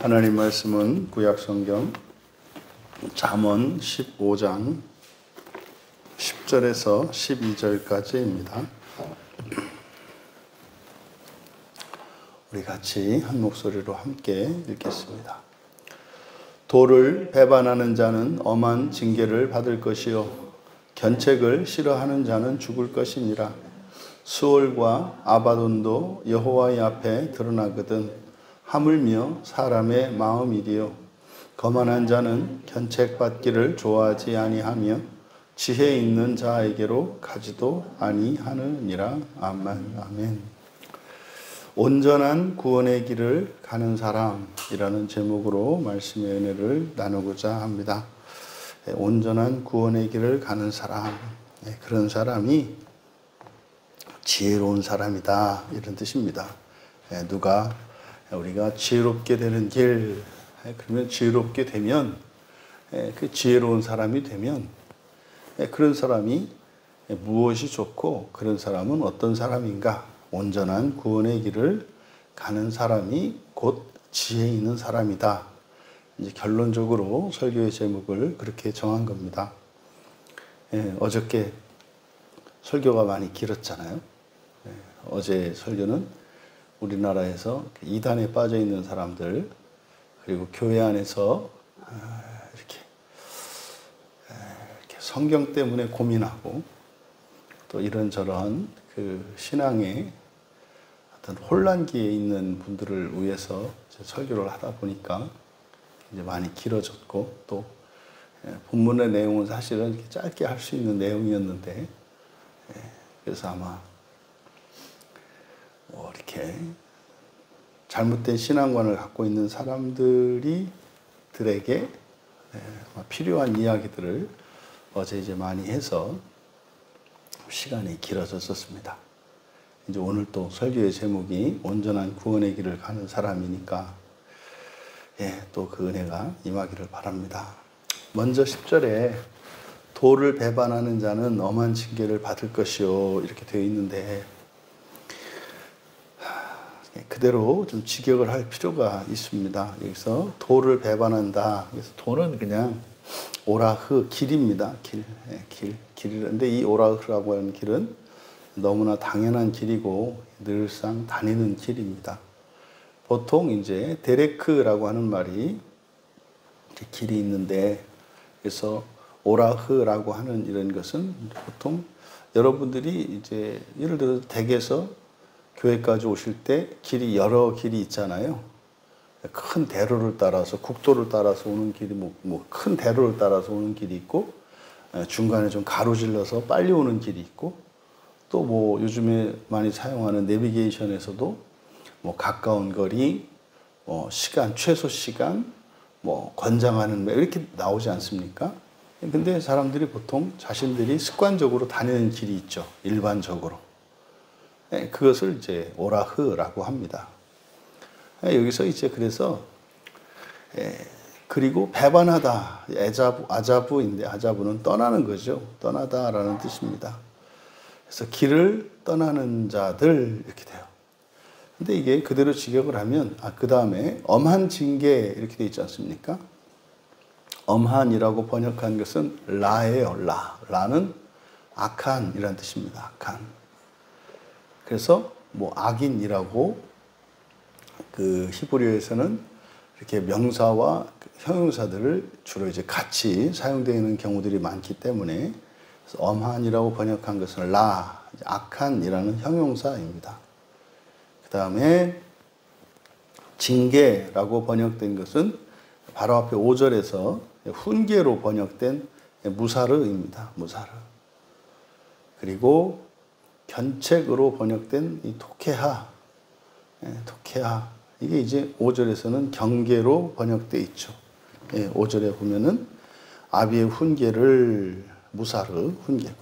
하나님 말씀은 구약성경 잠언 15장 10절에서 12절까지입니다. 우리 같이 한 목소리로 함께 읽겠습니다. 도를 배반하는 자는 엄한 징계를 받을 것이요 견책을 싫어하는 자는 죽을 것이니라. 수월과 아바돈도 여호와의 앞에 드러나거든 하물며 사람의 마음이리요 거만한 자는 견책받기를 좋아하지 아니하며 지혜 있는 자에게로 가지도 아니하느니라. 아멘. 온전한 구원의 길을 가는 사람이라는 제목으로 말씀의 은혜를 나누고자 합니다. 온전한 구원의 길을 가는 사람, 그런 사람이 지혜로운 사람이다, 이런 뜻입니다. 우리가 지혜롭게 되는 길, 그러면 지혜롭게 되면, 그 지혜로운 사람이 되면, 그런 사람이 무엇이 좋고, 그런 사람은 어떤 사람인가? 온전한 구원의 길을 가는 사람이 곧 지혜 있는 사람이다. 이제 결론적으로 설교의 제목을 그렇게 정한 겁니다. 어저께 설교가 많이 길었잖아요. 어제 설교는 우리나라에서 이단에 빠져 있는 사람들, 그리고 교회 안에서 이렇게 성경 때문에 고민하고 또 이런저런 그 신앙의 어떤 혼란기에 있는 분들을 위해서 설교를 하다 보니까 이제 많이 길어졌고, 또 본문의 내용은 사실은 이렇게 짧게 할 수 있는 내용이었는데, 그래서 아마 이렇게 잘못된 신앙관을 갖고 있는 사람들에게 필요한 이야기들을 어제 이제 많이 해서 시간이 길어졌었습니다. 이제 오늘 또 설교의 제목이 온전한 구원의 길을 가는 사람이니까 또 그 은혜가 임하기를 바랍니다. 먼저 10절에 도를 배반하는 자는 엄한 징계를 받을 것이요, 이렇게 되어 있는데 그대로 좀 직역을 할 필요가 있습니다. 여기서 도를 배반한다. 그래서 도는 그냥 오라흐, 길입니다. 길인데 이 오라흐라고 하는 길은 너무나 당연한 길이고 늘상 다니는 길입니다. 보통 이제 데레크라고 하는 말이 길이 있는데, 그래서 오라흐라고 하는 이런 것은 보통 여러분들이 이제 예를 들어서 댁에서 교회까지 오실 때 길이 여러 길이 있잖아요. 큰 대로를 따라서, 국도를 따라서 오는 길이 큰 대로를 따라서 오는 길이 있고, 중간에 좀 가로질러서 빨리 오는 길이 있고, 또 요즘에 많이 사용하는 내비게이션에서도 가까운 거리, 시간, 최소 시간, 권장하는 이렇게 나오지 않습니까? 근데 사람들이 보통 자신들이 습관적으로 다니는 길이 있죠. 일반적으로. 그것을 이제 오라흐라고 합니다. 여기서 이제 그래서 그리고 배반하다, 아자부인데, 아자부는 떠나는 거죠. 떠나다라는 뜻입니다. 그래서 길을 떠나는 자들, 이렇게 돼요. 근데 이게 그대로 직역을 하면 그 다음에 엄한 징계 이렇게 돼 있지 않습니까? 엄한이라고 번역한 것은 라예요. 라는 악한이라는 뜻입니다. 악한. 그래서 악인이라고 그 히브리어에서는 이렇게 명사와 형용사들을 주로 이제 같이 사용되는 경우들이 많기 때문에, 그래서 엄한이라고 번역한 것은 악한이라는 형용사입니다. 그 다음에 징계라고 번역된 것은 바로 앞에 5절에서 훈계로 번역된 무사르입니다. 무사르. 그리고 견책으로 번역된 이 토케하. 이게 이제 5절에서는 경계로 번역되어 있죠. 5절에 보면은 아비의 훈계를 무사르, 훈계고,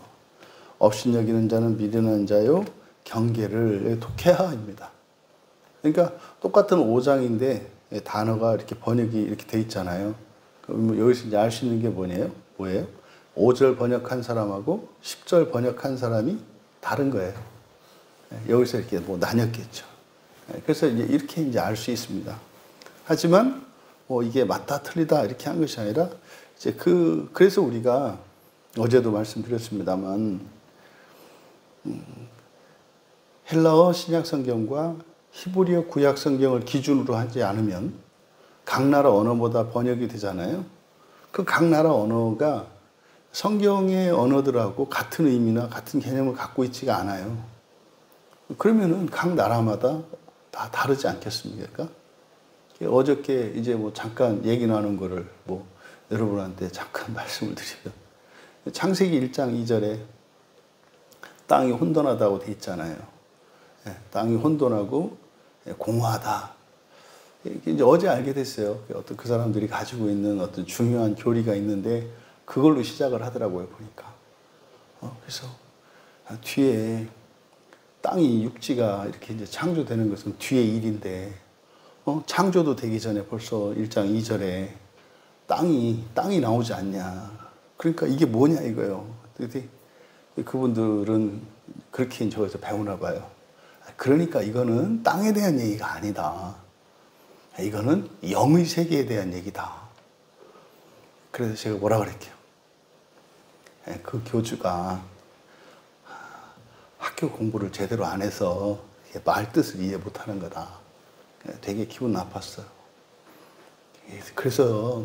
업신여기는 자는 미련한 자요 경계를 토케하입니다. 그러니까 똑같은 5장인데 단어가 이렇게 번역이 이렇게 돼 있잖아요. 그럼 여기서 이제 알 수 있는 게 뭐예요? 5절 번역한 사람하고 10절 번역한 사람이 다른 거예요. 여기서 이렇게 나뉘었겠죠. 그래서 이제 이렇게 이제 알 수 있습니다. 하지만 뭐 이게 맞다 틀리다 이렇게 한 것이 아니라 이제 그래서 우리가 어제도 말씀드렸습니다만 헬라어 신약 성경과 히브리어 구약 성경을 기준으로 하지 않으면 각 나라 언어보다 번역이 되잖아요. 그 각 나라 언어가 성경의 언어들하고 같은 의미나 같은 개념을 갖고 있지가 않아요. 그러면은 각 나라마다 다 다르지 않겠습니까? 어저께 이제 뭐 잠깐 얘기 나눈 거를 뭐 여러분한테 잠깐 말씀을 드리면 창세기 1장 2절에 땅이 혼돈하다고 돼 있잖아요. 땅이 혼돈하고 공허하다. 이제 어제 알게 됐어요. 어떤 그 사람들이 가지고 있는 어떤 중요한 교리가 있는데 그걸로 시작을 하더라고요, 보니까. 그래서 뒤에 땅이 육지가 이렇게 이제 창조되는 것은 뒤의 일인데, 창조도 되기 전에 벌써 1장 2절에 땅이 나오지 않냐. 그러니까 이게 뭐냐 이거예요. 그분들은 그렇게 저기서 배우나 봐요. 그러니까 이거는 땅에 대한 얘기가 아니다. 이거는 영의 세계에 대한 얘기다. 그래서 제가 뭐라 그랬게요. 그 교주가 학교 공부를 제대로 안 해서 말 뜻을 이해 못하는 거다. 되게 기분 나빴어요. 그래서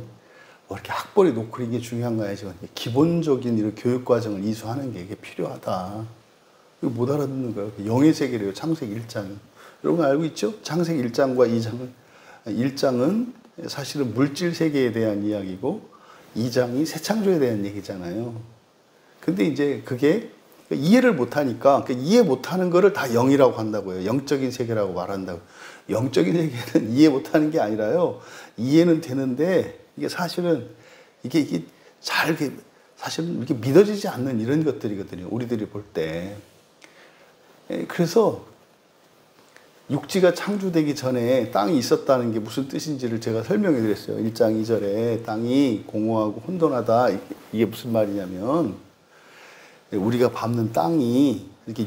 뭐 이렇게 학벌이 높고 이게 중요한 거 아니지만 기본적인 이런 교육 과정을 이수하는 게 이게 필요하다. 이거 못 알아듣는 거예요. 영의 세계래요. 창세기 1장이. 여러분 알고 있죠? 창세기 1장과 2장은 1장은 사실은 물질 세계에 대한 이야기고 2장이 새 창조에 대한 얘기잖아요. 근데 이제 그게 이해를 못하니까 이해 못하는 거를 다 영이라고 한다고요. 영적인 세계라고 말한다고. 영적인 세계는 이해 못하는 게 아니라요. 이해는 되는데 이게 사실은 이게 잘 사실은 이렇게 믿어지지 않는 이런 것들이거든요. 우리들이 볼 때. 그래서 육지가 창조되기 전에 땅이 있었다는 게 무슨 뜻인지를 제가 설명해 드렸어요. 1장 2절에 땅이 공허하고 혼돈하다. 이게 무슨 말이냐면 우리가 밟는 땅이 이렇게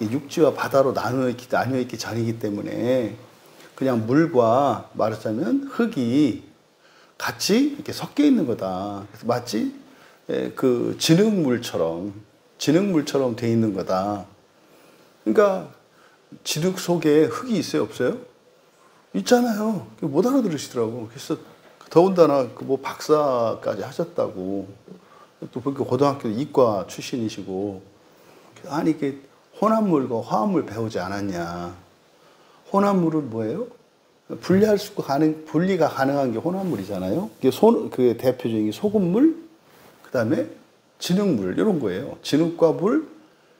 육지와 바다로 나뉘어 있기 전이기 때문에 그냥 물과 말하자면 흙이 같이 이렇게 섞여 있는 거다. 그래서 마치 그 진흙물처럼 돼 있는 거다. 그러니까 진흙 속에 흙이 있어요, 없어요? 있잖아요. 못 알아들으시더라고. 그래서 더군다나 그 뭐 박사까지 하셨다고. 또 그렇게 고등학교 이과 출신이시고. 아니 이게 혼합물과 화합물 배우지 않았냐? 혼합물은 뭐예요? 분리가 가능한 게 혼합물이잖아요. 그 대표적인 게 소금물, 그 다음에 진흙물 이런 거예요. 진흙과 물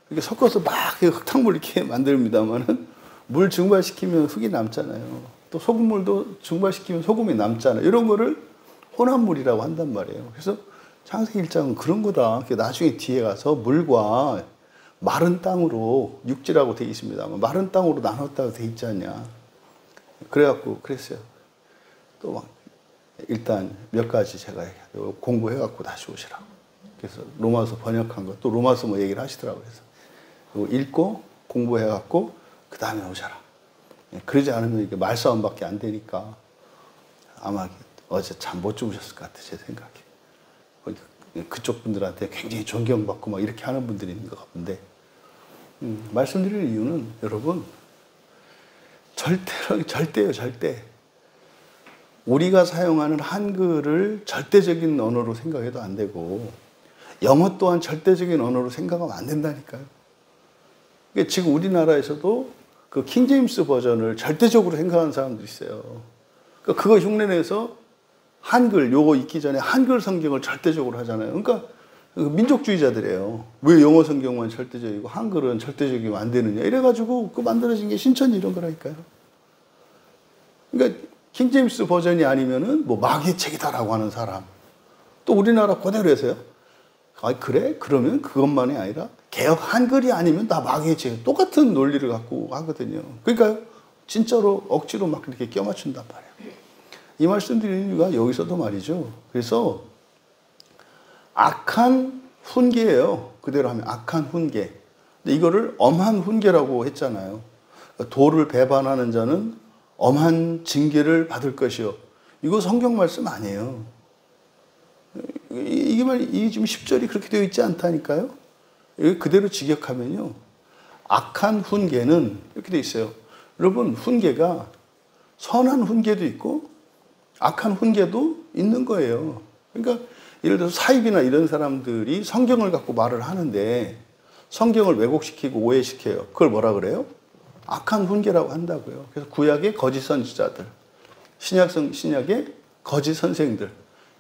이렇게 섞어서 막 흙탕물 이렇게 만듭니다만은 물 증발시키면 흙이 남잖아요. 또 소금물도 증발시키면 소금이 남잖아요. 이런 거를 혼합물이라고 한단 말이에요. 그래서 창세기 1장은 그런 거다. 나중에 뒤에 가서 물과 마른 땅으로 육지라고 되어 있습니다. 마른 땅으로 나눴다고 되어 있지 않냐. 그래갖고 그랬어요. 또 막 일단 몇 가지 제가 공부해갖고 다시 오시라고. 그래서 로마서 번역한 거 또 로마서 뭐 얘기를 하시더라고요. 그래서 읽고 공부해갖고 그 다음에 오셔라. 그러지 않으면 이게 말싸움밖에 안 되니까 아마 어제 잠 못 주무셨을 것 같아요. 제 생각에. 그쪽 분들한테 굉장히 존경받고 막 이렇게 하는 분들이 있는 것 같은데 말씀드릴 이유는 여러분 절대요 절대 우리가 사용하는 한글을 절대적인 언어로 생각해도 안 되고 영어 또한 절대적인 언어로 생각하면 안 된다니까요. 그러니까 지금 우리나라에서도 그 킹제임스 버전을 절대적으로 생각하는 사람들이 있어요. 그러니까 그거 흉내내서 한글 요거 있기 전에 한글 성경을 절대적으로 하잖아요. 그러니까 민족주의자들이에요. 왜 영어 성경만 절대적이고 한글은 절대적이면 안 되느냐. 이래가지고 그 만들어진 게 신천지 이런 거라니까요. 그러니까 킹제임스 버전이 아니면은 뭐 마귀의 책이다라고 하는 사람. 또 우리나라 그대로 해서요. 아 그래? 그러면 그것만이 아니라 개혁 한글이 아니면 다 마귀의 책. 똑같은 논리를 갖고 하거든요. 그러니까 진짜로 억지로 막 이렇게 껴맞춘단 말이에요. 이 말씀 드리는 이유가 여기서도 말이죠. 그래서 악한 훈계예요. 그대로 하면 악한 훈계. 근데 이거를 엄한 훈계라고 했잖아요. 도를 배반하는 자는 엄한 징계를 받을 것이요. 이거 성경 말씀 아니에요. 이게 지금 10절이 그렇게 되어 있지 않다니까요. 여기 그대로 직역하면요. 악한 훈계는 이렇게 되어 있어요. 여러분, 훈계가 선한 훈계도 있고 악한 훈계도 있는 거예요. 그러니까 예를 들어서 사입이나 이런 사람들이 성경을 갖고 말을 하는데 성경을 왜곡시키고 오해시켜요. 그걸 뭐라 그래요? 악한 훈계라고 한다고요. 그래서 구약의 거짓 선지자들, 신약의 거짓 선생들,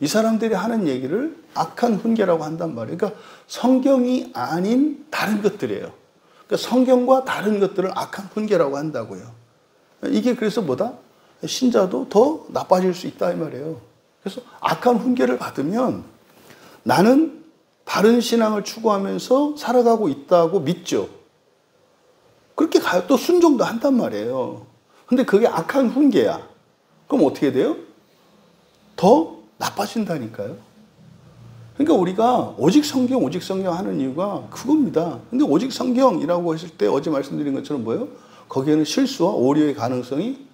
이 사람들이 하는 얘기를 악한 훈계라고 한단 말이에요. 그러니까 성경이 아닌 다른 것들이에요. 그러니까 성경과 다른 것들을 악한 훈계라고 한다고요. 이게 그래서 뭐다? 신자도 더 나빠질 수 있다 이 말이에요. 그래서 악한 훈계를 받으면 나는 바른 신앙을 추구하면서 살아가고 있다고 믿죠. 그렇게 가요. 또 순종도 한단 말이에요. 근데 그게 악한 훈계야. 그럼 어떻게 돼요? 더 나빠진다니까요. 그러니까 우리가 오직 성경 하는 이유가 그겁니다. 근데 오직 성경이라고 했을 때 어제 말씀드린 것처럼 뭐예요? 거기에는 실수와 오류의 가능성이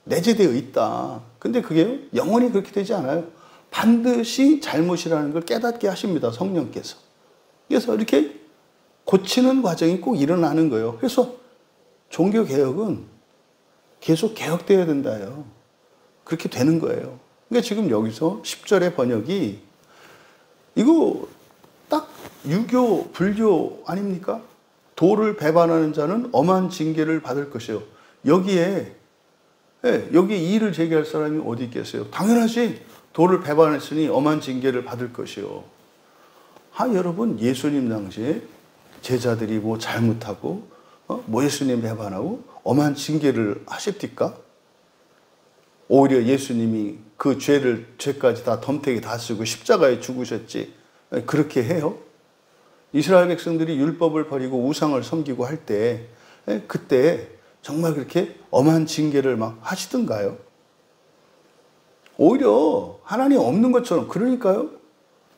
내재되어 있다. 근데 그게 영원히 그렇게 되지 않아요. 반드시 잘못이라는 걸 깨닫게 하십니다. 성령께서. 그래서 이렇게 고치는 과정이 꼭 일어나는 거예요. 그래서 종교개혁은 계속 개혁되어야 된다요. 그렇게 되는 거예요. 그러니까 지금 여기서 10절의 번역이 이거 딱 유교, 불교 아닙니까? 도를 배반하는 자는 엄한 징계를 받을 것이요. 여기에 이의를 제기할 사람이 어디 있겠어요? 당연하지. 도를 배반했으니 엄한 징계를 받을 것이요. 여러분, 예수님 당시에 제자들이 뭐 잘못하고 뭐 예수님 배반하고 엄한 징계를 하십니까? 오히려 예수님이 그 죄까지 다 덤태기 다 쓰고 십자가에 죽으셨지. 그렇게 해요? 이스라엘 백성들이 율법을 버리고 우상을 섬기고 할 때 그때 정말 그렇게 엄한 징계를 막 하시던가요? 오히려 하나님 없는 것처럼, 그러니까요.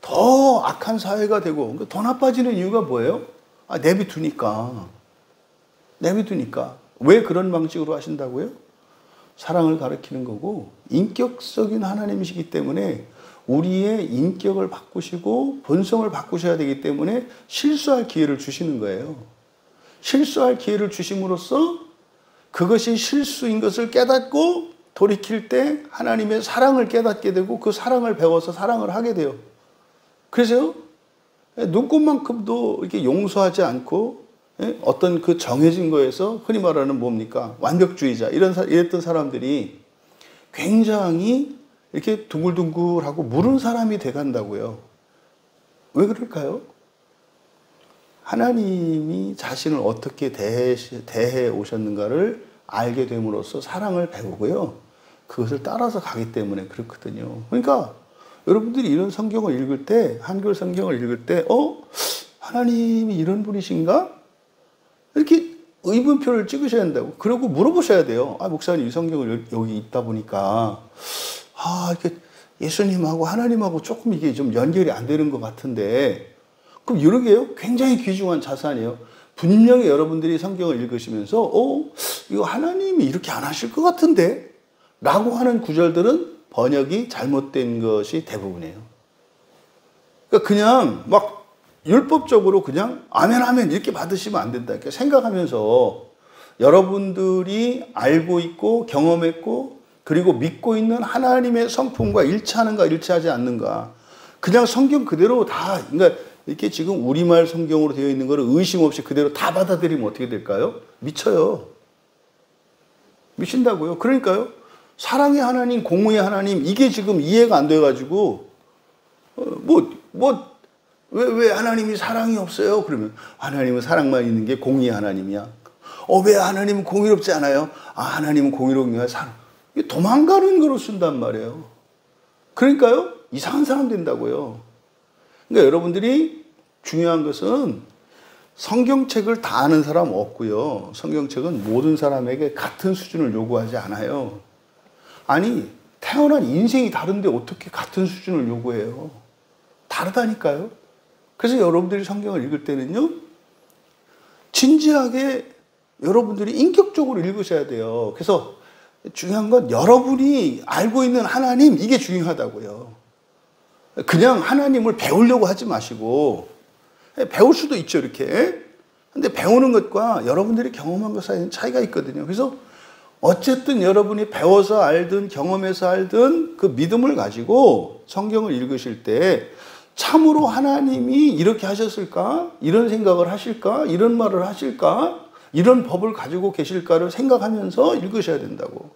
더 악한 사회가 되고 더 나빠지는 이유가 뭐예요? 내비두니까. 왜 그런 방식으로 하신다고요? 사랑을 가르치는 거고 인격적인 하나님이시기 때문에 우리의 인격을 바꾸시고 본성을 바꾸셔야 되기 때문에 실수할 기회를 주시는 거예요. 실수할 기회를 주심으로써 그것이 실수인 것을 깨닫고 돌이킬 때 하나님의 사랑을 깨닫게 되고 그 사랑을 배워서 사랑을 하게 돼요. 그래서 눈꽃만큼도 이렇게 용서하지 않고 어떤 그 정해진 거에서 흔히 말하는 뭡니까? 완벽주의자 이랬던 사람들이 굉장히 이렇게 둥글둥글하고 무른 사람이 돼간다고요. 왜 그럴까요? 하나님이 자신을 어떻게 대해 오셨는가를 알게 됨으로써 사랑을 배우고요. 그것을 따라서 가기 때문에 그렇거든요. 그러니까 여러분들이 이런 성경을 읽을 때, 한글 성경을 읽을 때, 하나님이 이런 분이신가? 이렇게 의문표를 찍으셔야 한다고. 그러고 물어보셔야 돼요. 목사님, 이 성경을 여기 있다 보니까, 이렇게 예수님하고 하나님하고 조금 이게 좀 연결이 안 되는 것 같은데, 그럼 이러게요? 굉장히 귀중한 자산이에요. 분명히 여러분들이 성경을 읽으시면서, 이거 하나님이 이렇게 안 하실 것 같은데? 라고 하는 구절들은 번역이 잘못된 것이 대부분이에요. 그러니까 그냥 막 율법적으로 그냥 아멘 이렇게 받으시면 안 된다. 이렇게 생각하면서 여러분들이 알고 있고 경험했고 그리고 믿고 있는 하나님의 성품과 일치하는가 일치하지 않는가. 그냥 성경 그대로 다, 그러니까 이렇게 지금 우리말 성경으로 되어 있는 거를 의심 없이 그대로 다 받아들이면 어떻게 될까요? 미쳐요. 미친다고요. 그러니까요. 사랑의 하나님, 공의의 하나님, 이게 지금 이해가 안 돼가지고, 왜 하나님이 사랑이 없어요? 그러면 하나님은 사랑만 있는 게 공의의 하나님이야. 왜 하나님은 공의롭지 않아요? 하나님은 공의로운 게 사랑. 이게 도망가는 거로 쓴단 말이에요. 그러니까요, 이상한 사람 된다고요. 그러니까 여러분들이 중요한 것은 성경책을 다 아는 사람 없고요. 성경책은 모든 사람에게 같은 수준을 요구하지 않아요. 아니, 태어난 인생이 다른데 어떻게 같은 수준을 요구해요? 다르다니까요. 그래서 여러분들이 성경을 읽을 때는요, 진지하게 여러분들이 인격적으로 읽으셔야 돼요. 그래서 중요한 건 여러분이 알고 있는 하나님, 이게 중요하다고요. 그냥 하나님을 배우려고 하지 마시고, 배울 수도 있죠, 이렇게. 근데 배우는 것과 여러분들이 경험한 것 사이에는 차이가 있거든요. 그래서 어쨌든 여러분이 배워서 알든 경험해서 알든 그 믿음을 가지고 성경을 읽으실 때 참으로 하나님이 이렇게 하셨을까? 이런 생각을 하실까? 이런 말을 하실까? 이런 법을 가지고 계실까를 생각하면서 읽으셔야 된다고.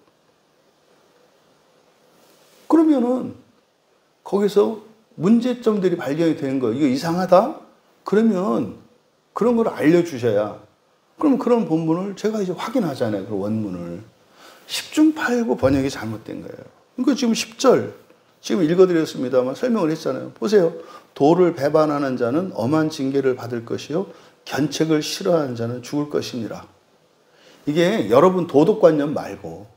그러면은 거기서 문제점들이 발견이 되는 거예요. 이거 이상하다? 그러면 그런 걸 알려주셔야, 그럼 그런 본문을 제가 이제 확인하잖아요. 그 원문을. 10중 8구 번역이 잘못된 거예요. 그러니까 지금 10절, 지금 읽어드렸습니다만 설명을 했잖아요. 보세요. 도를 배반하는 자는 엄한 징계를 받을 것이요 견책을 싫어하는 자는 죽을 것이니라. 이게 여러분 도덕관념 말고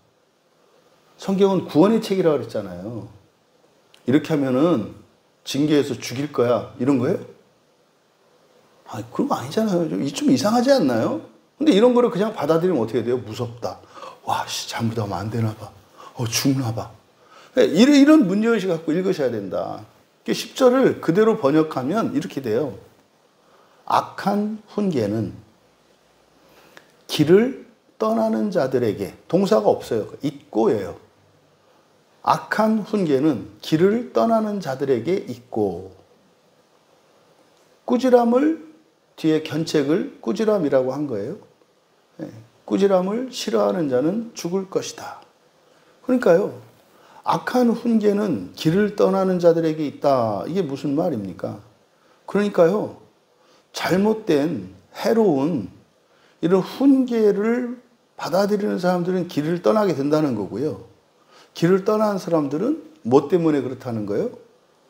성경은 구원의 책이라고 그랬잖아요. 이렇게 하면은 징계해서 죽일 거야, 이런 거예요? 아, 그런 거 아니잖아요. 좀 이상하지 않나요? 근데 이런 거를 그냥 받아들이면 어떻게 돼요? 무섭다. 와, 잘못하면 안 되나 봐. 죽나 봐. 이런 문제의식 갖고 읽으셔야 된다. 10절을 그대로 번역하면 이렇게 돼요. 악한 훈계는 길을 떠나는 자들에게, 동사가 없어요. 있고예요. 악한 훈계는 길을 떠나는 자들에게 있고, 꾸지람을 뒤에 견책을 꾸지람이라고 한 거예요. 꾸지람을 싫어하는 자는 죽을 것이다. 그러니까요, 악한 훈계는 길을 떠나는 자들에게 있다. 이게 무슨 말입니까? 그러니까요, 잘못된 해로운 이런 훈계를 받아들이는 사람들은 길을 떠나게 된다는 거고요. 길을 떠나는 사람들은 뭐 때문에 그렇다는 거예요?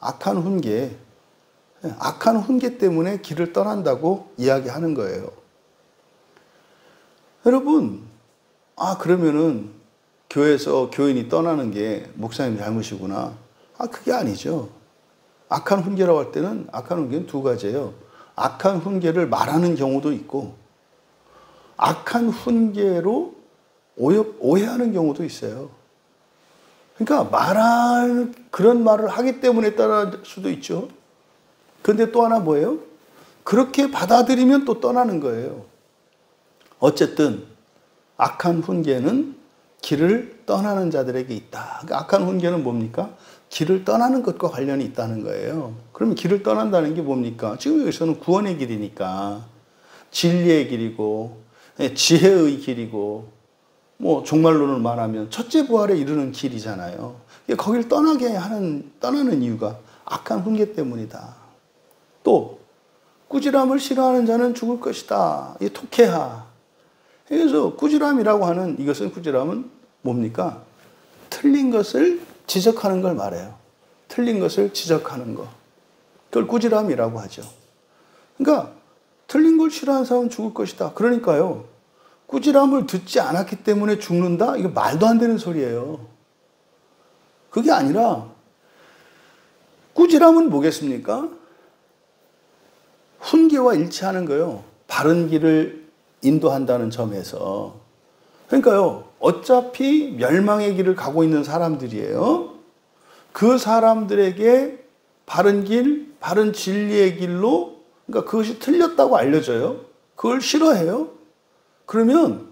악한 훈계. 악한 훈계 때문에 길을 떠난다고 이야기하는 거예요. 여러분, 그러면은 교회에서 교인이 떠나는 게 목사님 잘못이구나. 그게 아니죠. 악한 훈계라고 할 때는 악한 훈계는 두 가지예요. 악한 훈계를 말하는 경우도 있고, 악한 훈계로 오해하는 경우도 있어요. 그러니까 그런 말을 하기 때문에 떠날 수도 있죠. 그런데 또 하나 뭐예요? 그렇게 받아들이면 또 떠나는 거예요. 어쨌든 악한 훈계는 길을 떠나는 자들에게 있다. 그러니까 악한 훈계는 뭡니까? 길을 떠나는 것과 관련이 있다는 거예요. 그럼 길을 떠난다는 게 뭡니까? 지금 여기서는 구원의 길이니까 진리의 길이고 지혜의 길이고, 뭐 종말론을 말하면 첫째 부활에 이르는 길이잖아요. 거길 떠나는 이유가 악한 훈계 때문이다. 또 꾸지람을 싫어하는 자는 죽을 것이다. 이 토케하. 그래서 꾸지람이라고 하는 꾸지람은 뭡니까? 틀린 것을 지적하는 걸 말해요. 틀린 것을 지적하는 거. 그걸 꾸지람이라고 하죠. 그러니까 틀린 걸 싫어하는 사람은 죽을 것이다. 그러니까요, 꾸지람을 듣지 않았기 때문에 죽는다? 이거 말도 안 되는 소리예요. 그게 아니라 꾸지람은 뭐겠습니까? 훈계와 일치하는 거예요. 바른 길을 인도한다는 점에서. 그러니까요, 어차피 멸망의 길을 가고 있는 사람들이에요. 그 사람들에게 바른 길, 바른 진리의 길로, 그러니까 그것이 틀렸다고 알려져요. 그걸 싫어해요. 그러면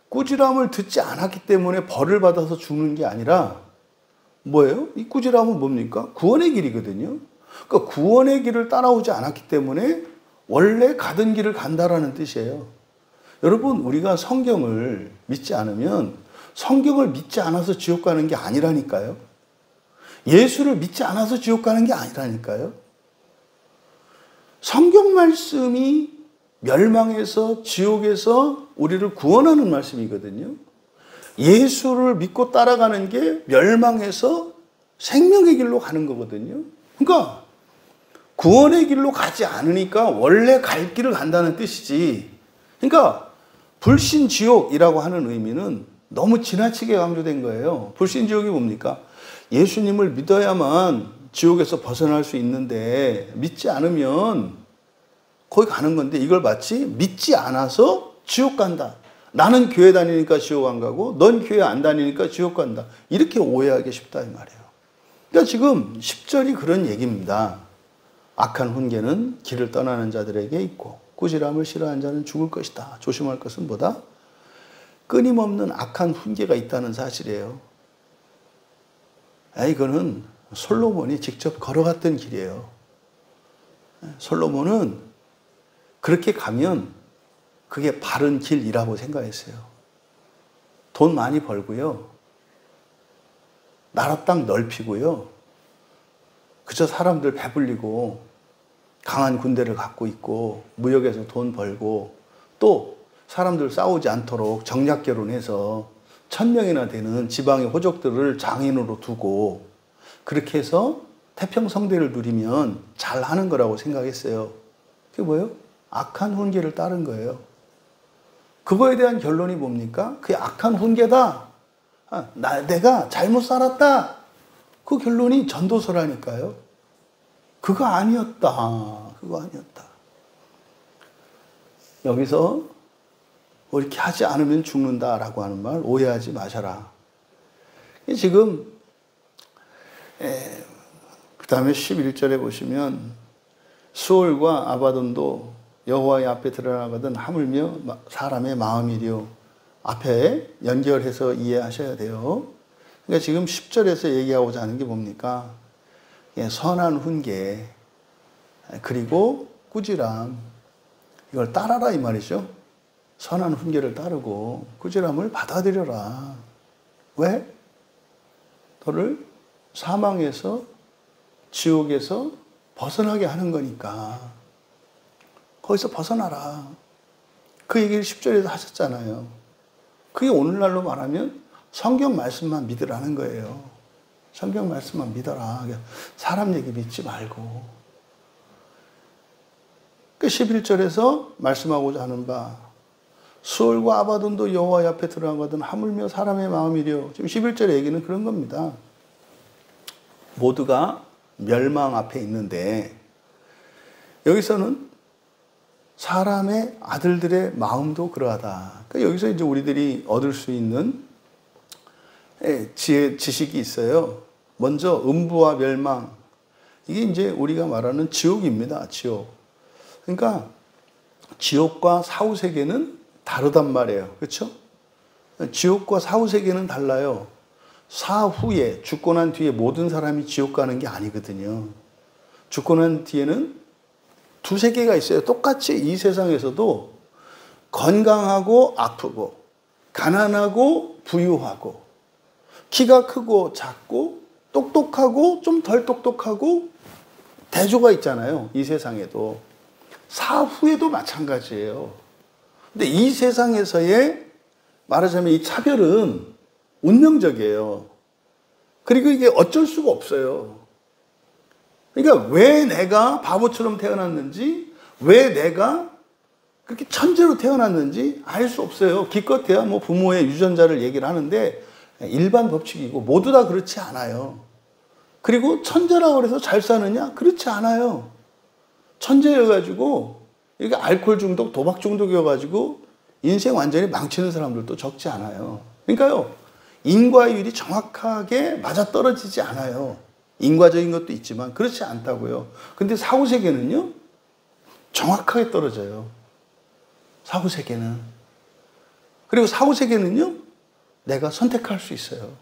꾸지람을 듣지 않았기 때문에 벌을 받아서 죽는 게 아니라 뭐예요? 이 꾸지람은 뭡니까? 구원의 길이거든요. 그러니까 구원의 길을 따라오지 않았기 때문에 원래 가던 길을 간다라는 뜻이에요. 여러분, 우리가 성경을 믿지 않으면 성경을 믿지 않아서 지옥 가는 게 아니라니까요. 예수를 믿지 않아서 지옥 가는 게 아니라니까요. 성경 말씀이 멸망에서 지옥에서 우리를 구원하는 말씀이거든요. 예수를 믿고 따라가는 게 멸망에서 생명의 길로 가는 거거든요. 그러니까 구원의 길로 가지 않으니까 원래 갈 길을 간다는 뜻이지. 그러니까 불신지옥이라고 하는 의미는 너무 지나치게 강조된 거예요. 불신지옥이 뭡니까? 예수님을 믿어야만 지옥에서 벗어날 수 있는데 믿지 않으면 거기 가는 건데, 이걸 마치 믿지 않아서 지옥 간다, 나는 교회 다니니까 지옥 안 가고 넌 교회 안 다니니까 지옥 간다. 이렇게 오해하기 쉽다 이 말이에요. 그러니까 지금 10절이 그런 얘기입니다. 악한 훈계는 길을 떠나는 자들에게 있고 꾸지람을 싫어하는 자는 죽을 것이다. 조심할 것은 뭐다? 끊임없는 악한 훈계가 있다는 사실이에요. 이거는 솔로몬이 직접 걸어갔던 길이에요. 솔로몬은 그렇게 가면 그게 바른 길이라고 생각했어요. 돈 많이 벌고요. 나라 땅 넓히고요. 그저 사람들 배불리고 강한 군대를 갖고 있고 무역에서 돈 벌고 또 사람들 싸우지 않도록 정략 결혼해서 1000명이나 되는 지방의 호족들을 장인으로 두고 그렇게 해서 태평성대를 누리면 잘하는 거라고 생각했어요. 그게 뭐예요? 악한 훈계를 따른 거예요. 그거에 대한 결론이 뭡니까? 그게 악한 훈계다. 내가 잘못 살았다. 그 결론이 전도서라니까요. 그거 아니었다. 그거 아니었다. 여기서 이렇게 하지 않으면 죽는다라고 하는 말 오해하지 마셔라. 지금 그 다음에 11절에 보시면 수올과 아바돈도 여호와의 앞에 드러나거든 하물며 사람의 마음이리요. 앞에 연결해서 이해하셔야 돼요. 그러니까 지금 10절에서 얘기하고자 하는 게 뭡니까? 선한 훈계 그리고 꾸지람 이걸 따라라 이 말이죠. 선한 훈계를 따르고 꾸지람을 받아들여라. 왜? 너를 사망에서 지옥에서 벗어나게 하는 거니까 거기서 벗어나라. 그 얘기를 10절에서 하셨잖아요. 그게 오늘날로 말하면 성경 말씀만 믿으라는 거예요. 성경 말씀만 믿어라. 사람 얘기 믿지 말고. 그 11절에서 말씀하고자 하는 바 수올과 아바돈도 여호와 앞에 들어가거든 하물며 사람의 마음이려. 지금 11절의 얘기는 그런 겁니다. 모두가 멸망 앞에 있는데 여기서는 사람의 아들들의 마음도 그러하다. 그러니까 여기서 이제 우리들이 얻을 수 있는 지식이 있어요. 먼저 음부와 멸망. 이게 이제 우리가 말하는 지옥입니다. 지옥. 그러니까 지옥과 사후세계는 다르단 말이에요. 그렇죠? 지옥과 사후세계는 달라요. 사후에 죽고 난 뒤에 모든 사람이 지옥 가는 게 아니거든요. 죽고 난 뒤에는 두 세계가 있어요. 똑같이 이 세상에서도 건강하고 아프고 가난하고 부유하고 키가 크고 작고 똑똑하고 좀 덜 똑똑하고 대조가 있잖아요. 이 세상에도. 사후에도 마찬가지예요. 근데 이 세상에서의 말하자면 이 차별은 운명적이에요. 그리고 이게 어쩔 수가 없어요. 그러니까 왜 내가 바보처럼 태어났는지, 왜 내가 그렇게 천재로 태어났는지 알 수 없어요. 기껏해야 뭐 부모의 유전자를 얘기를 하는데 일반 법칙이고 모두 다 그렇지 않아요. 그리고 천재라고 해서 잘 사느냐? 그렇지 않아요. 천재여가지고 이게 알코올 중독, 도박 중독이어가지고 인생 완전히 망치는 사람들도 적지 않아요. 그러니까요. 인과율이 정확하게 맞아떨어지지 않아요. 인과적인 것도 있지만 그렇지 않다고요. 근데 사후세계는요. 정확하게 떨어져요. 사후세계는. 그리고 사후세계는요. 내가 선택할 수 있어요.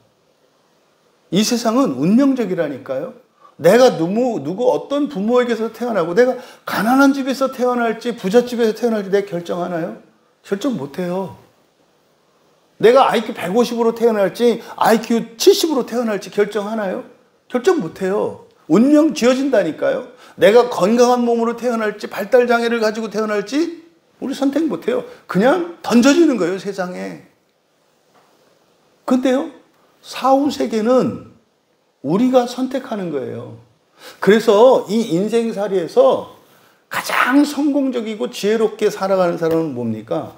이 세상은 운명적이라니까요. 내가 누구 어떤 부모에게서 태어나고 내가 가난한 집에서 태어날지 부잣집에서 태어날지 내가 결정하나요? 결정 못해요. 내가 IQ 150으로 태어날지 IQ 70으로 태어날지 결정하나요? 결정 못해요. 운명 지어진다니까요. 내가 건강한 몸으로 태어날지 발달장애를 가지고 태어날지 우리 선택 못해요. 그냥 던져지는 거예요, 세상에. 근데요, 사후세계는 우리가 선택하는 거예요. 그래서 이 인생살이에서 가장 성공적이고 지혜롭게 살아가는 사람은 뭡니까?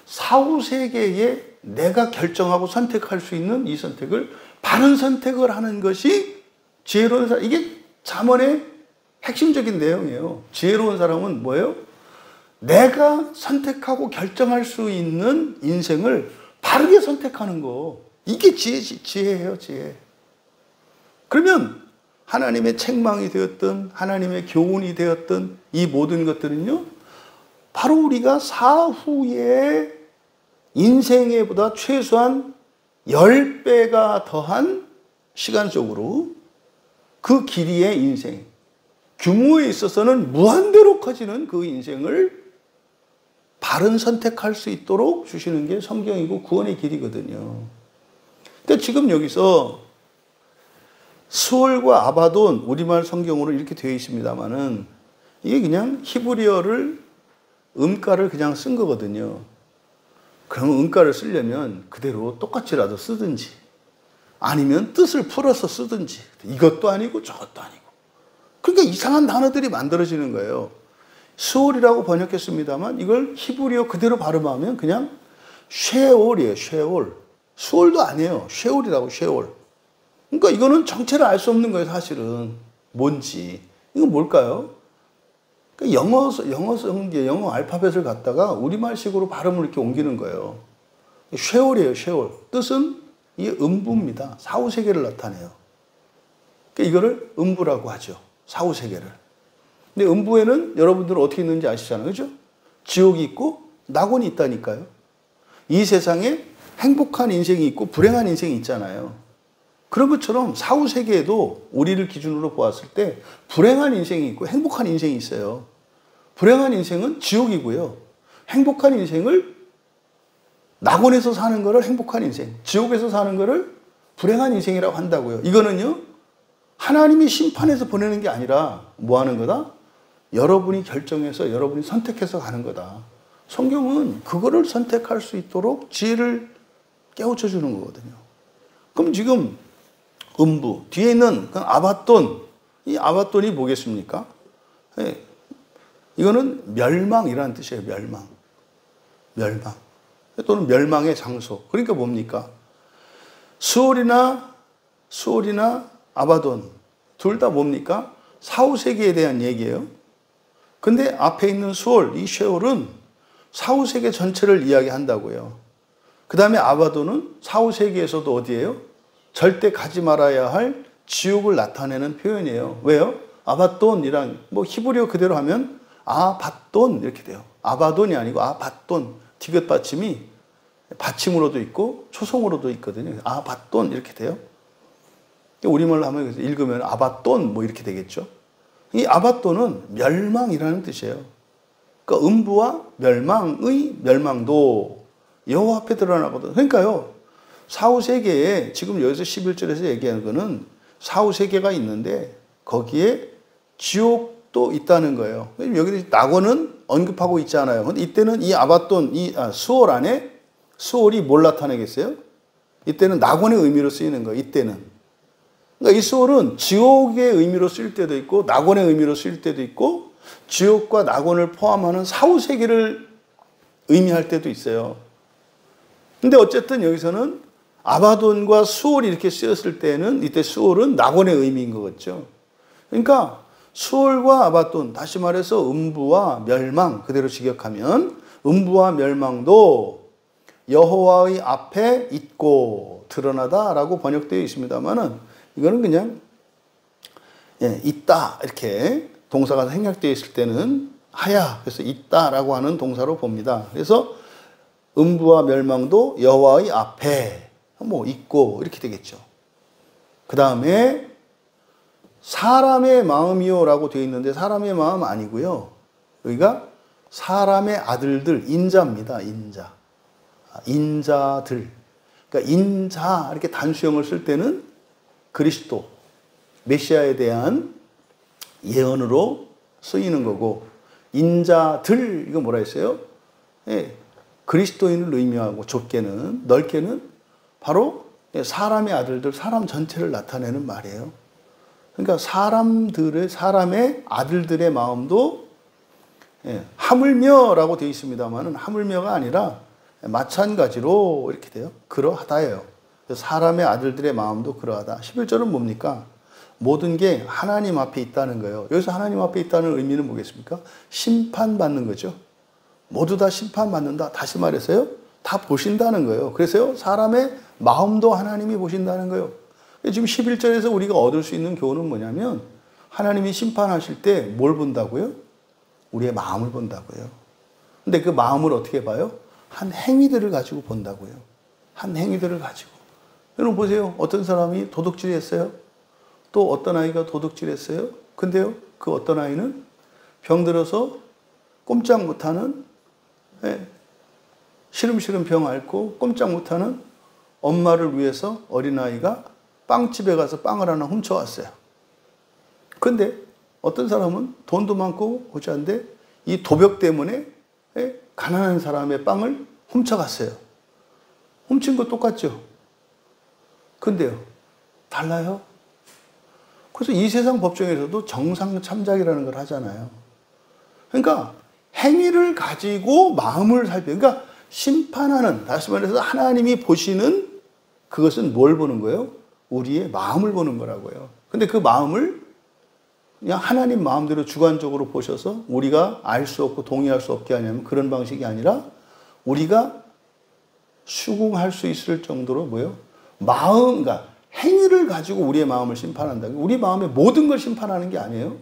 사후세계에 내가 결정하고 선택할 수 있는 이 선택을 바른 선택을 하는 것이 지혜로운 사람. 이게 잠언의 핵심적인 내용이에요. 지혜로운 사람은 뭐예요? 내가 선택하고 결정할 수 있는 인생을 바르게 선택하는 거. 이게 지혜예요, 지혜. 그러면 하나님의 책망이 되었든 하나님의 교훈이 되었든 이 모든 것들은요, 바로 우리가 사후에 인생에보다 최소한 10배가 더한 시간적으로 그 길이의 인생, 규모에 있어서는 무한대로 커지는 그 인생을 바른 선택할 수 있도록 주시는 게 성경이고 구원의 길이거든요. 근데 지금 여기서 스올과 아바돈, 우리말 성경으로 이렇게 되어 있습니다만은 이게 그냥 히브리어를 음가를 그냥 쓴 거거든요. 그러면 음가를 쓰려면 그대로 똑같이라도 쓰든지 아니면 뜻을 풀어서 쓰든지 이것도 아니고 저것도 아니고, 그러니까 이상한 단어들이 만들어지는 거예요. 스올이라고 번역했습니다만 이걸 히브리어 그대로 발음하면 그냥 쉐올이에요. 쉐올. 스올도 아니에요. 쉐올이라고, 쉐올. 그러니까 이거는 정체를 알 수 없는 거예요, 사실은. 뭔지. 이건 뭘까요? 그러니까 영어 알파벳을 갖다가 우리말식으로 발음을 이렇게 옮기는 거예요. 쉐올이에요, 쉐올. 뜻은 이게 음부입니다. 사후세계를 나타내요. 그러니까 이거를 음부라고 하죠. 사후세계를. 근데 음부에는 여러분들은 어떻게 있는지 아시잖아요. 그죠? 지옥이 있고 낙원이 있다니까요. 이 세상에 행복한 인생이 있고 불행한 인생이 있잖아요. 그런 것처럼 사후세계에도 우리를 기준으로 보았을 때 불행한 인생이 있고 행복한 인생이 있어요. 불행한 인생은 지옥이고요. 행복한 인생을, 낙원에서 사는 거를 행복한 인생, 지옥에서 사는 거를 불행한 인생이라고 한다고요. 이거는요, 하나님이 심판해서 보내는 게 아니라 뭐 하는 거다? 여러분이 결정해서 여러분이 선택해서 가는 거다. 성경은 그거를 선택할 수 있도록 지혜를 깨우쳐 주는 거거든요. 그럼 지금 음부, 뒤에 있는 그 아바돈, 이 아바돈이 뭐겠습니까? 예, 이거는 멸망이라는 뜻이에요. 멸망. 멸망. 또는 멸망의 장소. 그러니까 뭡니까? 스올이나 아바돈, 둘 다 뭡니까? 사후세계에 대한 얘기예요. 근데 앞에 있는 스올, 이 쉐올은 사후세계 전체를 이야기한다고요. 그 다음에 아바돈은 사후세계에서도 어디예요? 절대 가지 말아야 할 지옥을 나타내는 표현이에요. 왜요? 아바돈이란, 뭐 히브리어 그대로 하면 아바돈 이렇게 돼요. 아바돈이 아니고 아바돈. 디귿 받침이 받침으로도 있고 초성으로도 있거든요. 아바돈 이렇게 돼요. 우리말로 하면 읽으면 아바돈 뭐 이렇게 되겠죠. 이 아바돈은 멸망이라는 뜻이에요. 그러니까 음부와 멸망의 멸망도 여호와 앞에 드러나거든. 그러니까요, 사후세계에 지금 여기서 11절에서 얘기하는 거는 사후세계가 있는데 거기에 지옥도 있다는 거예요. 여기 낙원은 언급하고 있지 않아요. 근데 이때는 이 아바돈, 스올 안에 스올이 뭘 나타내겠어요? 이때는 낙원의 의미로 쓰이는 거예요. 이때는. 그러니까 이 스올은 지옥의 의미로 쓰일 때도 있고 낙원의 의미로 쓰일 때도 있고 지옥과 낙원을 포함하는 사후세계를 의미할 때도 있어요. 근데 어쨌든 여기서는 아바돈과 스올이 이렇게 쓰였을 때는 이때 스올은 낙원의 의미인 거겠죠. 그러니까 스올과 아바돈, 다시 말해서 음부와 멸망, 그대로 직역하면 음부와 멸망도 여호와의 앞에 있고 드러나다라고 번역되어 있습니다만은 이거는 그냥 있다 이렇게 동사가 생략되어 있을 때는 하야, 그래서 있다라고 하는 동사로 봅니다. 그래서 음부와 멸망도 여호와의 앞에 뭐 있고 이렇게 되겠죠. 그 다음에 사람의 마음이요라고 되어 있는데 사람의 마음 아니고요. 여기가 사람의 아들들, 인자입니다. 인자. 인자들. 그러니까 인자 이렇게 단수형을 쓸 때는 그리스도, 메시아에 대한 예언으로 쓰이는 거고, 인자들, 이거 뭐라 했어요? 그리스도인을 의미하고 좁게는, 넓게는 바로 사람의 아들들, 사람 전체를 나타내는 말이에요. 그러니까 사람의 아들들의 마음도 하물며라고 되어 있습니다만은 하물며가 아니라 마찬가지로 이렇게 돼요. 그러하다예요. 사람의 아들들의 마음도 그러하다. 11절은 뭡니까? 모든 게 하나님 앞에 있다는 거예요. 여기서 하나님 앞에 있다는 의미는 뭐겠습니까? 심판받는 거죠. 모두 다 심판받는다. 다시 말해서요. 다 보신다는 거예요. 그래서요. 사람의 마음도 하나님이 보신다는 거예요. 지금 11절에서 우리가 얻을 수 있는 교훈은 뭐냐면 하나님이 심판하실 때 뭘 본다고요? 우리의 마음을 본다고요. 근데 그 마음을 어떻게 봐요? 한 행위들을 가지고 본다고요. 한 행위들을 가지고. 여러분 보세요. 어떤 사람이 도둑질했어요. 또 어떤 아이가 도둑질했어요. 근데요. 그 어떤 아이는 병들어서 꼼짝 못하는 시름시름 병 앓고 꼼짝 못하는 엄마를 위해서 어린아이가 빵집에 가서 빵을 하나 훔쳐왔어요. 근데 어떤 사람은 돈도 많고 부자인데 이 도벽 때문에 가난한 사람의 빵을 훔쳐갔어요. 훔친 거 똑같죠? 근데요, 달라요? 그래서 이 세상 법정에서도 정상 참작이라는 걸 하잖아요. 그러니까 행위를 가지고 마음을 살펴. 그러니까 심판하는, 다시 말해서 하나님이 보시는 그것은 뭘 보는 거예요? 우리의 마음을 보는 거라고요. 근데 그 마음을 그냥 하나님 마음대로 주관적으로 보셔서 우리가 알 수 없고 동의할 수 없게 하냐면 그런 방식이 아니라 우리가 수긍할 수 있을 정도로 뭐예요? 마음, 그러니까 행위를 가지고 우리의 마음을 심판한다. 우리 마음의 모든 걸 심판하는 게 아니에요.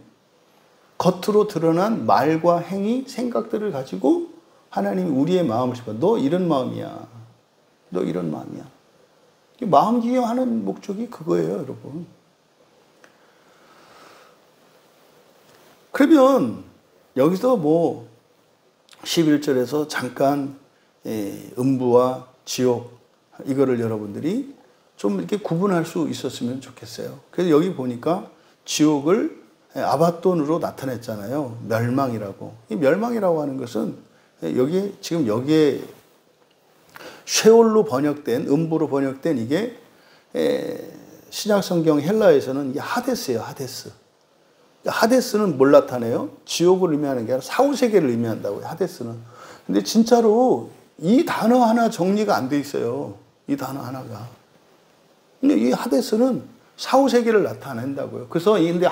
겉으로 드러난 말과 행위, 생각들을 가지고 하나님이 우리의 마음을 심판. 너 이런 마음이야. 너 이런 마음이야. 마음 기용하는 목적이 그거예요, 여러분. 그러면 여기서 뭐 11절에서 잠깐 음부와 지옥 이거를 여러분들이 좀 이렇게 구분할 수 있었으면 좋겠어요. 그래서 여기 보니까 지옥을 아바돈으로 나타냈잖아요. 멸망이라고. 이 멸망이라고 하는 것은 여기에 지금 여기에 쉐올로 번역된 음부로 번역된 이게 신약 성경 헬라에서는 이게 하데스예요. 하데스. 하데스는 뭘 나타내요? 지옥을 의미하는 게 아니라 사후세계를 의미한다고요. 하데스는. 근데 진짜로 이 단어 하나 정리가 안 돼 있어요. 이 단어 하나가. 근데 이 하데스는 사후세계를 나타낸다고요. 그래서 근데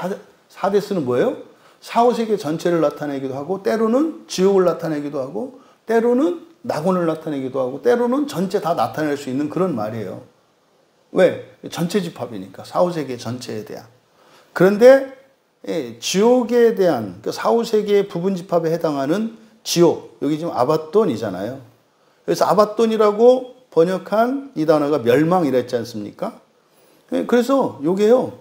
하데스는 뭐예요? 사후세계 전체를 나타내기도 하고 때로는 지옥을 나타내기도 하고 때로는 낙원을 나타내기도 하고 때로는 전체 다 나타낼 수 있는 그런 말이에요. 왜? 전체 집합이니까 사후세계 전체에 대한. 그런데 지옥에 대한 그 사후세계의 부분 집합에 해당하는 지옥, 여기 지금 아바돈이잖아요. 그래서 아바돈이라고 번역한 이 단어가 멸망이랬지 않습니까? 그래서 요게요,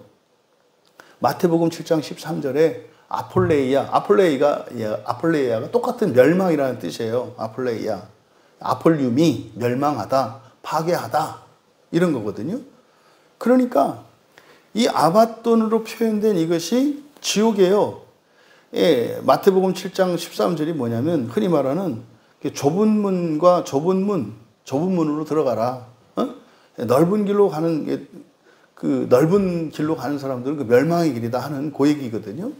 마태복음 7장 13절에 아폴레이아가 똑같은 멸망이라는 뜻이에요. 아폴레이아. 아폴륨이 멸망하다, 파괴하다, 이런 거거든요. 그러니까 이 아바돈으로 표현된 이것이 지옥이에요. 마태복음 7장 13절이 뭐냐면 흔히 말하는 좁은 문과 좁은 문으로 들어가라. 넓은 길로 가는 그 넓은 길로 가는 사람들은 그 멸망의 길이다 하는 그 얘기거든요.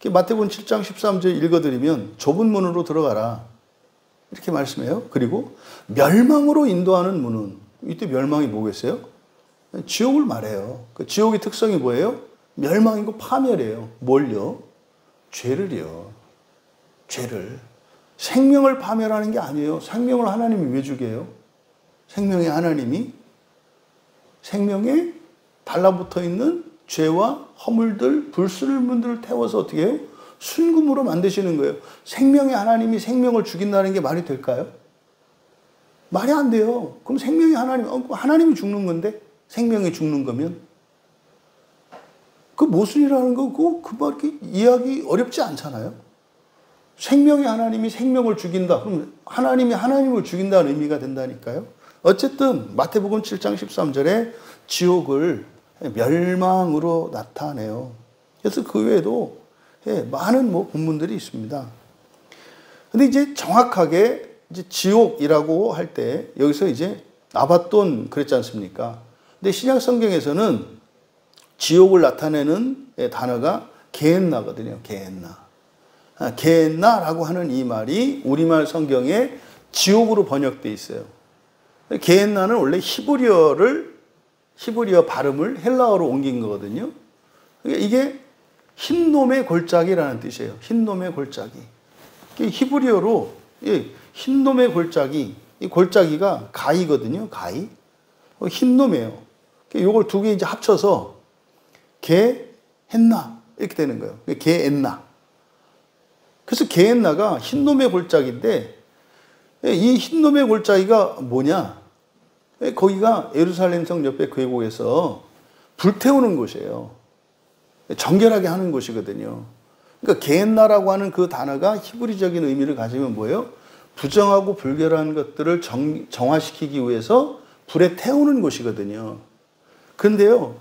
마태복음 7장 13절 읽어드리면 좁은 문으로 들어가라 이렇게 말씀해요. 그리고 멸망으로 인도하는 문은, 이때 멸망이 뭐겠어요? 지옥을 말해요. 그 지옥의 특성이 뭐예요? 멸망이고 파멸이에요. 뭘요? 죄를요. 죄를. 생명을 파멸하는 게 아니에요. 생명을 하나님이 왜 주게 해요? 생명의 하나님이 생명에 달라붙어 있는 죄와 허물들, 불순물들을 태워서 어떻게 해요? 순금으로 만드시는 거예요. 생명의 하나님이 생명을 죽인다는 게 말이 될까요? 말이 안 돼요. 그럼 생명의 하나님이 죽는 건데 생명이 죽는 거면 그 모순이라는 거 그말 이해하기 어렵지 않잖아요. 생명의 하나님이 생명을 죽인다. 그럼 하나님이 하나님을 죽인다는 의미가 된다니까요. 어쨌든 마태복음 7장 13절에 지옥을 멸망으로 나타내요. 그래서 그 외에도 많은 본문들이 있습니다. 근데 이제 정확하게 이제 지옥이라고 할 때 여기서 이제 아바돈 그랬지 않습니까? 근데 신약 성경에서는 지옥을 나타내는 단어가 게헨나거든요. 게헨나. 게헨나라고 하는 이 말이 우리말 성경에 지옥으로 번역되어 있어요. 게헨나는 원래 히브리어 발음을 헬라어로 옮긴 거거든요. 이게 흰놈의 골짜기라는 뜻이에요. 흰놈의 골짜기. 히브리어로 흰놈의 골짜기, 이 골짜기가 가이거든요. 가이. 흰놈이에요. 요걸 두 개 이제 합쳐서 게헨나 이렇게 되는 거예요. 게엔나. 그래서 게엔나가 흰놈의 골짜기인데 이 흰놈의 골짜기가 뭐냐? 거기가 예루살렘 성 옆에 계곡에서 불태우는 곳이에요. 정결하게 하는 곳이거든요. 그러니까 게엔나라고 하는 그 단어가 히브리적인 의미를 가지면 뭐예요? 부정하고 불결한 것들을 정화시키기 위해서 불에 태우는 곳이거든요. 그런데요,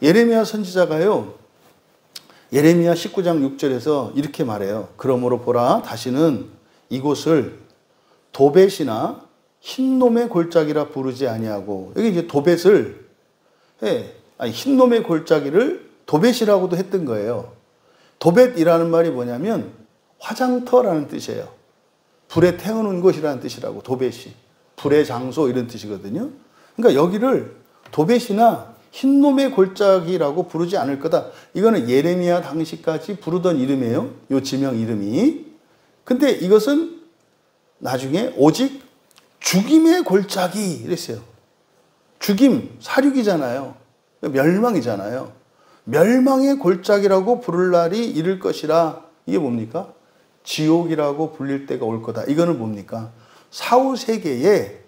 예레미야 선지자가요, 예레미야 19장 6절에서 이렇게 말해요. 그러므로 보라, 다시는 이곳을 도벳이나 흰놈의 골짜기라 부르지 아니하고, 여기 이제 도벳을, 흰놈의 골짜기를 도벳이라고도 했던 거예요. 도벳이라는 말이 뭐냐면 화장터라는 뜻이에요. 불에 태우는 곳이라는 뜻이라고, 도벳이. 불의 장소 이런 뜻이거든요. 그러니까 여기를 도벳이나 흰놈의 골짜기라고 부르지 않을 거다. 이거는 예레미야 당시까지 부르던 이름이에요. 요 지명 이름이. 근데 이것은 나중에 오직 죽임의 골짜기 이랬어요. 죽임, 사륙이잖아요. 멸망이잖아요. 멸망의 골짜기라고 부를 날이 이를 것이라. 이게 뭡니까? 지옥이라고 불릴 때가 올 거다. 이거는 뭡니까? 사후 세계에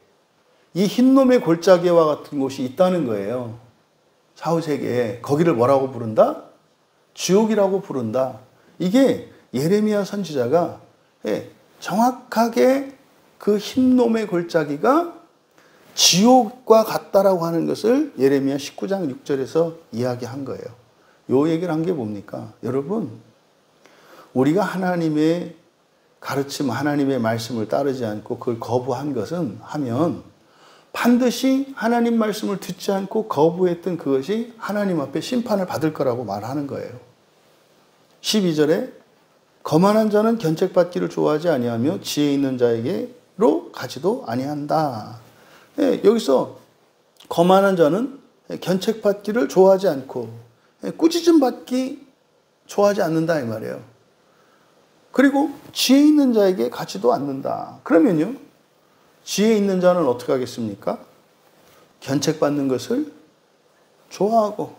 이 흰놈의 골짜기와 같은 곳이 있다는 거예요. 사후 세계에. 거기를 뭐라고 부른다? 지옥이라고 부른다. 이게 예레미야 선지자가 정확하게 그 흰놈의 골짜기가 지옥과 같다라고 하는 것을 예레미야 19장 6절에서 이야기한 거예요. 요 얘기를 한 게 뭡니까? 여러분, 우리가 하나님의 가르침, 하나님의 말씀을 따르지 않고 그걸 거부한 것은 하면 반드시 하나님 말씀을 듣지 않고 거부했던 그것이 하나님 앞에 심판을 받을 거라고 말하는 거예요. 12절에 거만한 자는 견책받기를 좋아하지 아니하며 지혜 있는 자에게로 가지도 아니한다. 여기서 거만한 자는 견책받기를 좋아하지 않고 꾸짖음 받기 좋아하지 않는다 이 말이에요. 그리고 지혜 있는 자에게 가지도 않는다. 그러면요, 지혜 있는 자는 어떻게 하겠습니까? 견책받는 것을 좋아하고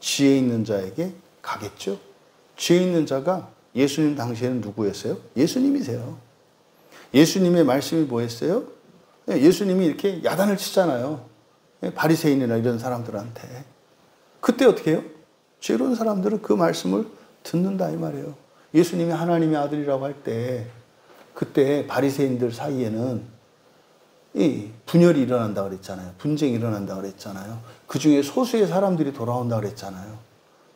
지혜 있는 자에게 가겠죠. 지혜 있는 자가 예수님 당시에는 누구였어요? 예수님이세요. 예수님의 말씀이 뭐였어요? 예수님이 이렇게 야단을 치잖아요. 바리새인이나 이런 사람들한테. 그때 어떻게 해요? 지혜로운 사람들은 그 말씀을 듣는다 이 말이에요. 예수님이 하나님의 아들이라고 할 때 그때 바리새인들 사이에는 이 분열이 일어난다 그랬잖아요. 분쟁이 일어난다 그랬잖아요. 그 중에 소수의 사람들이 돌아온다 그랬잖아요.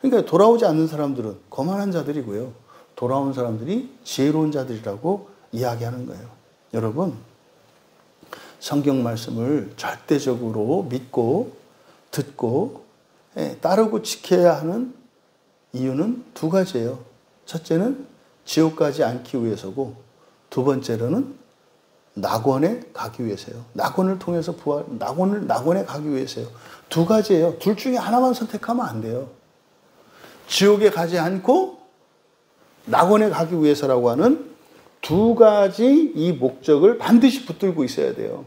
그러니까 돌아오지 않는 사람들은 거만한 자들이고요. 돌아온 사람들이 지혜로운 자들이라고 이야기하는 거예요. 여러분, 성경 말씀을 절대적으로 믿고 듣고 따르고 지켜야 하는 이유는 두 가지예요. 첫째는 지옥 가지 않기 위해서고, 두 번째로는 낙원에 가기 위해서요. 낙원을 통해서 낙원에 가기 위해서요. 두 가지예요. 둘 중에 하나만 선택하면 안 돼요. 지옥에 가지 않고 낙원에 가기 위해서라고 하는 두 가지 이 목적을 반드시 붙들고 있어야 돼요.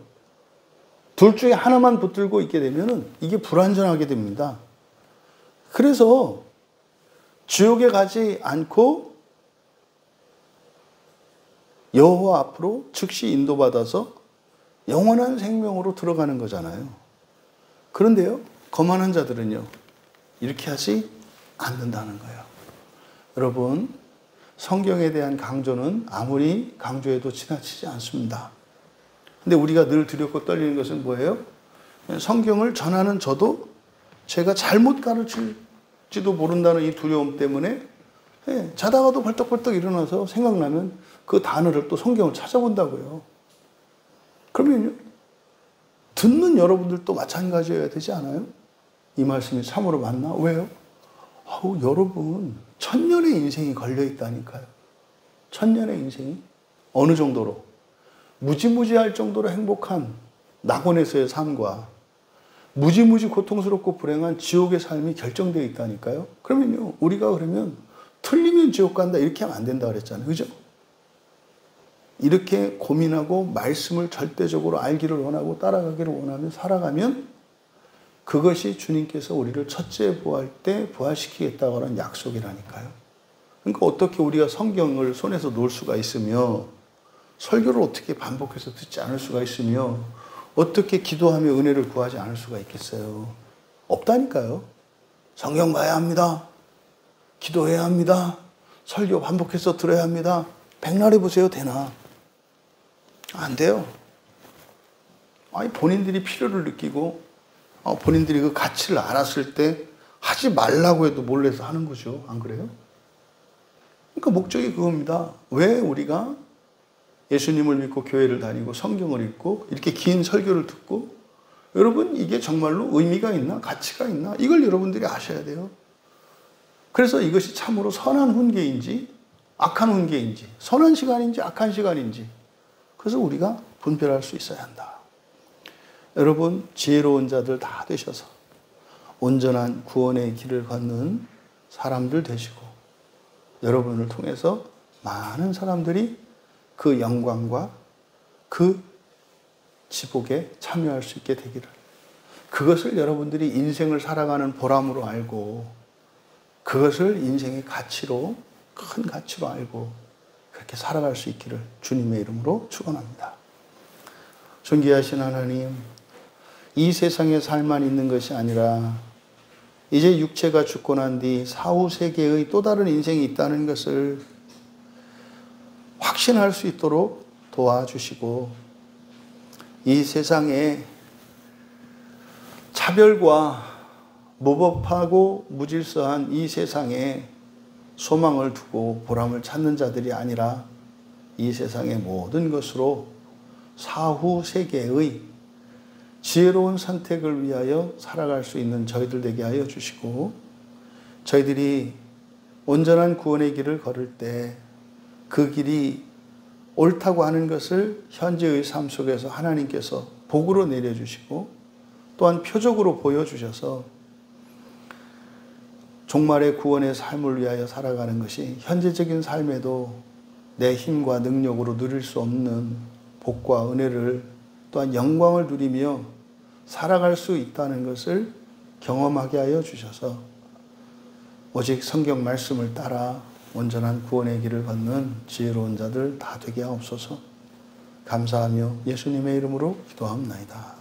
둘 중에 하나만 붙들고 있게 되면 이게 불완전하게 됩니다. 그래서 지옥에 가지 않고 여호와 앞으로 즉시 인도받아서 영원한 생명으로 들어가는 거잖아요. 그런데요, 거만한 자들은요, 이렇게 하지 않는다는 거예요. 여러분, 성경에 대한 강조는 아무리 강조해도 지나치지 않습니다. 근데 우리가 늘 두렵고 떨리는 것은 뭐예요? 성경을 전하는 저도 제가 잘못 가르칠지도 모른다는 이 두려움 때문에 자다가도 벌떡벌떡 일어나서 생각나면 그 단어를 또 성경을 찾아본다고요. 그러면요, 듣는 여러분들도 마찬가지여야 되지 않아요? 이 말씀이 참으로 맞나? 왜요? 여러분, 천년의 인생이 걸려 있다니까요. 천년의 인생이 어느 정도로? 무지무지할 정도로 행복한 낙원에서의 삶과 무지무지 고통스럽고 불행한 지옥의 삶이 결정되어 있다니까요. 그러면요, 우리가 그러면 틀리면 지옥 간다 이렇게 하면 안 된다 그랬잖아요. 그죠? 이렇게 고민하고 말씀을 절대적으로 알기를 원하고 따라가기를 원하며 살아가면 그것이 주님께서 우리를 첫째 부활 때 부활시키겠다고 하는 약속이라니까요. 그러니까 어떻게 우리가 성경을 손에서 놓을 수가 있으며 설교를 어떻게 반복해서 듣지 않을 수가 있으며 어떻게 기도하며 은혜를 구하지 않을 수가 있겠어요. 없다니까요. 성경 봐야 합니다. 기도해야 합니다. 설교 반복해서 들어야 합니다. 백날 해보세요. 되나? 안 돼요. 아니 본인들이 필요를 느끼고 본인들이 그 가치를 알았을 때 하지 말라고 해도 몰래서 하는 거죠. 안 그래요? 그러니까 목적이 그겁니다. 왜 우리가 예수님을 믿고 교회를 다니고 성경을 읽고 이렇게 긴 설교를 듣고 여러분 이게 정말로 의미가 있나? 가치가 있나? 이걸 여러분들이 아셔야 돼요. 그래서 이것이 참으로 선한 훈계인지 악한 훈계인지 선한 시간인지 악한 시간인지 그래서 우리가 분별할 수 있어야 한다. 여러분 지혜로운 자들 다 되셔서 온전한 구원의 길을 걷는 사람들 되시고 여러분을 통해서 많은 사람들이 그 영광과 그 지복에 참여할 수 있게 되기를 그것을 여러분들이 인생을 살아가는 보람으로 알고 그것을 인생의 가치로 큰 가치로 알고 그렇게 살아갈 수 있기를 주님의 이름으로 축원합니다. 존귀하신 하나님 이 세상의 삶만 있는 것이 아니라 이제 육체가 죽고 난 뒤 사후 세계의 또 다른 인생이 있다는 것을 확신할 수 있도록 도와주시고 이 세상에 차별과 무법하고 무질서한 이 세상에 소망을 두고 보람을 찾는 자들이 아니라 이 세상의 모든 것으로 사후 세계의 지혜로운 선택을 위하여 살아갈 수 있는 저희들 되게 하여 주시고 저희들이 온전한 구원의 길을 걸을 때 그 길이 옳다고 하는 것을 현재의 삶 속에서 하나님께서 복으로 내려주시고 또한 표적으로 보여주셔서 종말의 구원의 삶을 위하여 살아가는 것이 현재적인 삶에도 내 힘과 능력으로 누릴 수 없는 복과 은혜를 또한 영광을 누리며 살아갈 수 있다는 것을 경험하게 하여 주셔서 오직 성경 말씀을 따라 온전한 구원의 길을 걷는 지혜로운 자들 다 되게 하옵소서. 감사하며 예수님의 이름으로 기도합나이다.